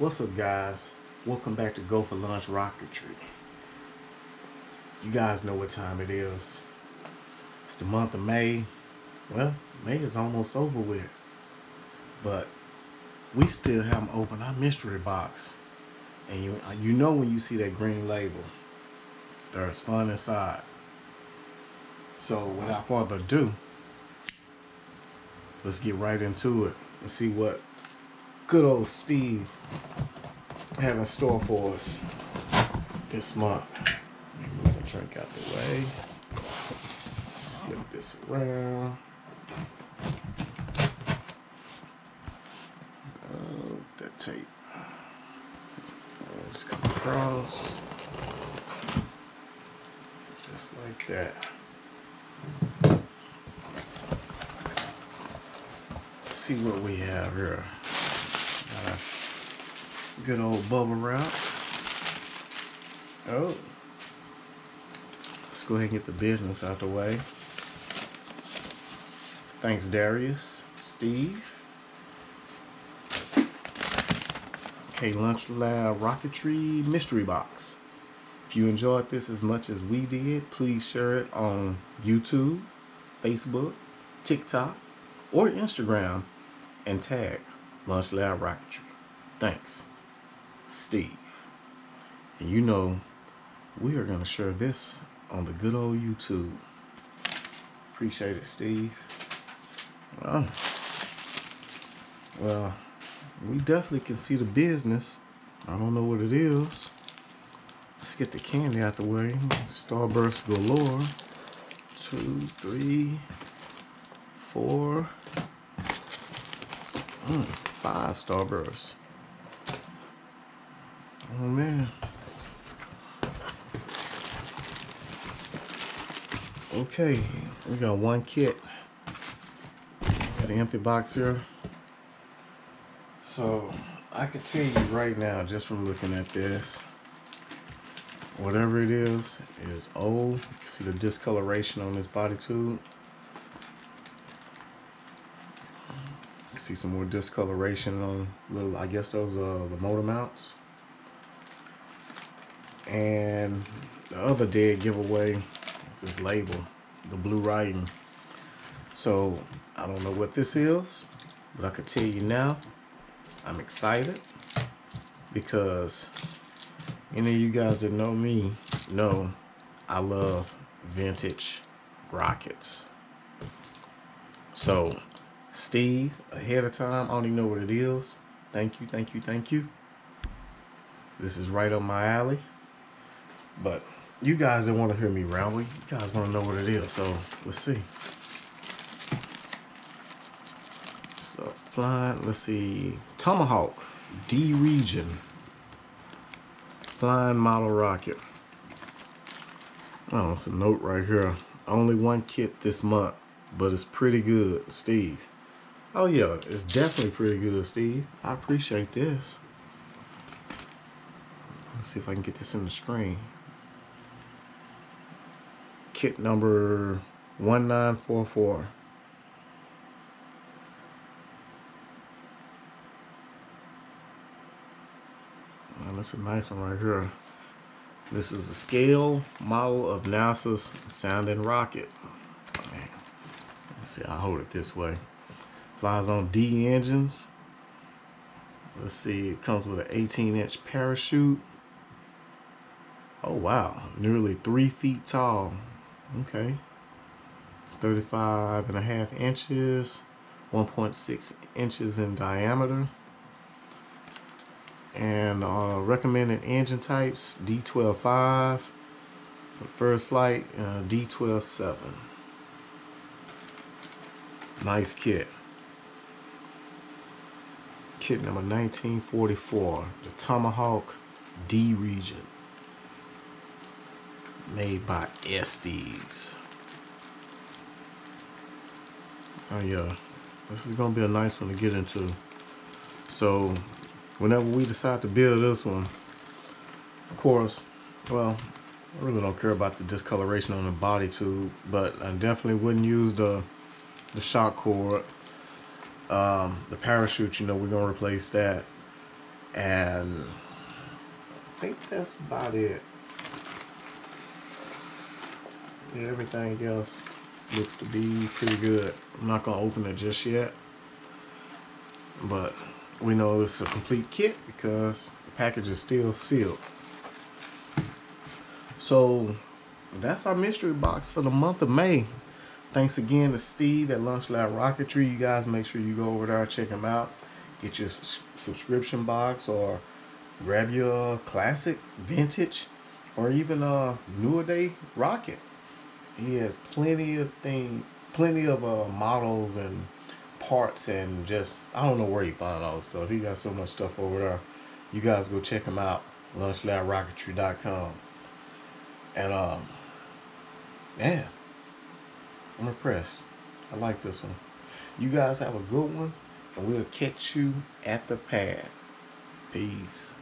What's up, guys? Welcome back to Go for Launch Rocketry. You guys know what time it is. It's the month of May. Well, May is almost over with, but we still haven't opened our mystery box. And you know when you see that green label, there's fun inside. So without further ado, let's get right into it and see what good old Steve have in store for us this month. Move the drink out the way. Let's flip this around. That tape. Let's come across. Just like that. Let's see what we have here. Good old bubble wrap. Oh. Let's go ahead and get the business out the way. Thanks, Darius. Steve. Okay, Launch Lab Rocketry mystery box. If you enjoyed this as much as we did, please share it on YouTube, Facebook, TikTok, or Instagram and tag Launch Lab Rocketry. Thanks, Steve. And you know, we are going to share this on the good old YouTube. Appreciate it, Steve. Well, we definitely can see the business. I don't know what it is. Let's get the candy out the way. Starburst galore. 2, 3, 4, 5 Starbursts. Oh man. Okay, we got one kit. Got an empty box here. So I can tell you right now, just from looking at this, whatever it is old. You can see the discoloration on this body tube. You can see some more discoloration on little, I guess those are the motor mounts. And the other dead giveaway is this label, the blue writing. So I don't know what this is, but I can tell you now, I'm excited because any of you guys that know me know I love vintage rockets. So Steve, ahead of time, I don't even know what it is. Thank you, thank you, thank you. This is right up my alley. But you guys don't want to hear me ramble. You guys want to know what it is. So let's see. So flying, let's see. Tomahawk D region. Flying model rocket. Oh, it's a note right here. Only one kit this month, but it's pretty good, Steve. Oh yeah, it's definitely pretty good, Steve. I appreciate this. Let's see if I can get this in the screen. Kit number 1944. Well, that's a nice one right here. This is the scale model of NASA's sounding rocket. Man, let's see, I'll hold it this way. Flies on D engines. Let's see, it comes with an 18-inch parachute. Oh wow, nearly 3 feet tall. Okay. It's 35.5 inches, 1.6 inches in diameter. And recommended engine types, D12.5 for first flight, D12.7. Nice kit. Kit number 1944, the Tomahawk D region. Made by Estes. Oh yeah, this is gonna be a nice one to get into. So whenever we decide to build this one, of course, well, I really don't care about the discoloration on the body tube, but I definitely wouldn't use the shock cord. The parachute, you know, we're gonna replace that. And I think that's about it. Yeah, everything else looks to be pretty good. I'm not gonna open it just yet, but we know it's a complete kit because the package is still sealed. So that's our mystery box for the month of May. Thanks again to Steve at Launch Lab Rocketry. You guys make sure you go over there, check him out, get your subscription box, or grab your classic, vintage, or even a newer day rocket. He has plenty of models and parts, and just I don't know where he found all this stuff. He got so much stuff over there. You guys go check him out, launchlabrocketry.com. And man, I'm impressed. I like this one. You guys have a good one, and we'll catch you at the pad. Peace.